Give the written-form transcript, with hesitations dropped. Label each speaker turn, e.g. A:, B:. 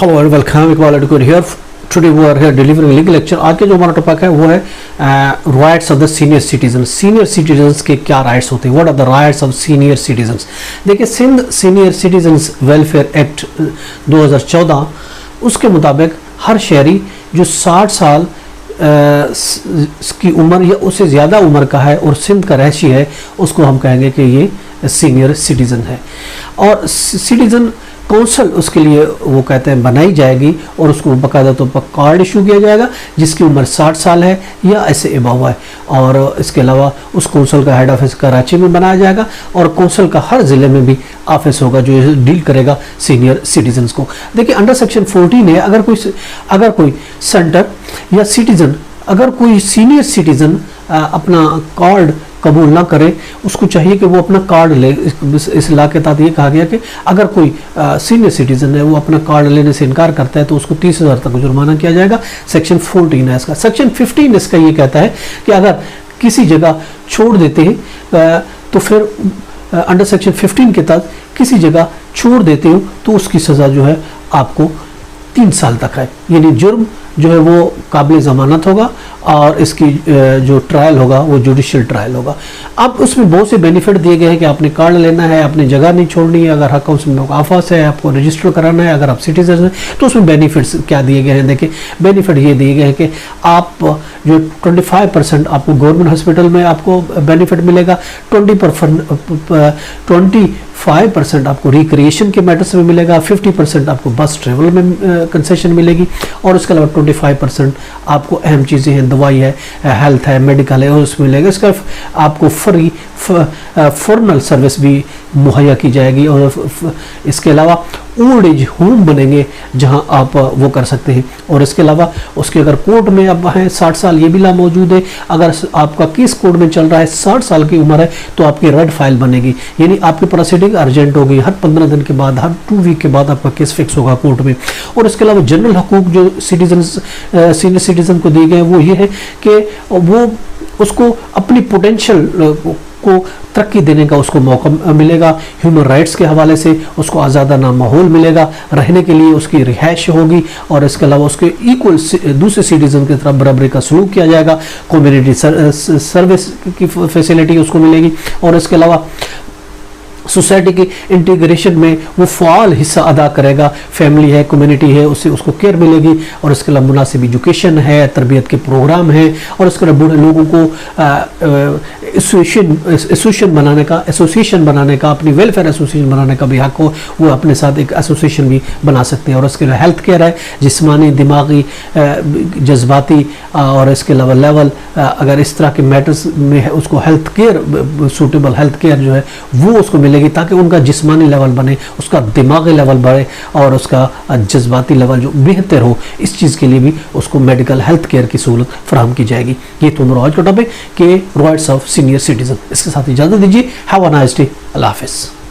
A: Hello and welcome, Iqbal advocate here. Today we are here delivering legal lecture. आज के जो हमारा टॉपिक है वो है rights of the senior citizen. Senior citizens के क्या राइट्स होते हैं, what are the rights of senior citizens. देखिए, Sindh senior citizens welfare act 2014 उसके मुताबिक हर शहरी जो 60 साल की उम्र या उससे ज़्यादा उम्र का है और सिंध का रहशी है, उसको हम कहेंगे कि ये सीनियर सिटीज़न है। और सिटीज़न काउंसिल उसके लिए वो कहते हैं बनाई जाएगी और उसको बाकायदा तौर पर कार्ड इशू किया जाएगा जिसकी उम्र 60 साल है या ऐसे अबव है। और इसके अलावा उस काउंसिल का हेड ऑफिस कराची में बनाया जाएगा और काउंसिल का हर ज़िले में भी ऑफिस होगा जो डील करेगा सीनियर सिटीजन्स को। देखिए, अंडर सेक्शन 14 है, अगर कोई सेंटर या सिटीज़न, अगर कोई सीनियर सिटीज़न अपना कार्ड कबूल ना करे, उसको चाहिए कि वो अपना कार्ड ले। इस ला के तहत ये कहा गया कि अगर कोई सीनियर सिटीजन है वो अपना कार्ड लेने से इनकार करता है तो उसको 30,000 तक जुर्माना किया जाएगा। सेक्शन 14 है इसका। सेक्शन 15 इसका ये कहता है कि अगर किसी जगह छोड़ देते हैं तो फिर अंडर सेक्शन 15 के तहत किसी जगह छोड़ देते हो तो उसकी सज़ा जो है आपको 3 साल तक है, यानी जुर्म जो है वो काबिल ज़मानत होगा और इसकी जो ट्रायल होगा वो जुडिशियल ट्रायल होगा। अब उसमें बहुत से बेनिफिट दिए गए हैं कि आपने कार्ड लेना है, आपने जगह नहीं छोड़नी है, अगर हक उसमें आफास है आपको रजिस्टर कराना है, अगर आप सिटीजन हैं तो उसमें बेनिफिट्स क्या दिए गए हैं। देखिए, बेनिफिट ये दिए गए हैं कि आप जो 25% आपको गवर्नमेंट हॉस्पिटल में आपको बेनिफिट मिलेगा, 25% आपको रिक्रिएशन के मैटर्स में मिलेगा, 50% आपको बस ट्रेवल में कंसेशन मिलेगी और उसके अलावा 25% आपको अहम चीज़ें हैं, दवाई है, हेल्थ है, मेडिकल है, उसमें मिलेगा। इसका आपको फ्री फॉर्मल सर्विस भी मुहैया की जाएगी और इसके अलावा ओल्ड एज होम बनेंगे जहां आप वो कर सकते हैं। और इसके अलावा उसके अगर कोर्ट में अब हैं 60 साल, ये भी ला मौजूद है। अगर आपका केस कोर्ट में चल रहा है, 60 साल की उम्र है, तो आपकी रेड फाइल बनेगी, यानी आपकी प्रोसीडिंग अर्जेंट होगी। हर 15 दिन के बाद, हर 2 वीक के बाद आपका केस फिक्स होगा कोर्ट में। और इसके अलावा जनरल हकूक जो सीनियर सिटीजन को दिए गए वो ये है कि वो उसको अपनी पोटेंशियल को तरक्की देने का उसको मौका मिलेगा। ह्यूमन राइट्स के हवाले से उसको आज़ादाना माहौल मिलेगा, रहने के लिए उसकी रिहाइश होगी और इसके अलावा उसके इक्वल दूसरे सिटीजन की तरफ बराबरी का सलूक किया जाएगा। कम्युनिटी सर्विस की फैसिलिटी उसको मिलेगी और इसके अलावा सोसाइटी की इंटीग्रेशन में वो फ़ाल हिस्सा अदा करेगा। फैमिली है, कम्युनिटी है, उससे उसको केयर मिलेगी और इसके अलावा मुनासिब एजुकेशन है, तरबियत के प्रोग्राम है और इसके अलावा बूढ़े लोगों को एसोसिएशन बनाने का, अपनी वेलफेयर एसोसिएशन बनाने का भी हक हो, वो अपने साथ एक एसोसिएशन भी बना सकते हैं। और इसके अलावा हेल्थ केयर है, जिस्मानी, दिमागी, जज्बाती और इसके अलावा लेवल, अगर इस तरह के मैटर्स में है उसको health care, suitable health care जो है वो उसको मिलेगी ताकि उनका जिस्मानी लेवल बने, उसका दिमागी लेवल बढ़े और उसका जज्बाती लेवल जो बेहतर हो। इस चीज़ के लिए भी उसको मेडिकल हेल्थ केयर की सहूलत फराहम की जाएगी। ये तो मेरा आज का टॉपिक के राइट्स ऑफ सीनियर सिटीजन। इसके साथ इजाज़त दीजिए। Have a nice day. Allah हाफिज़।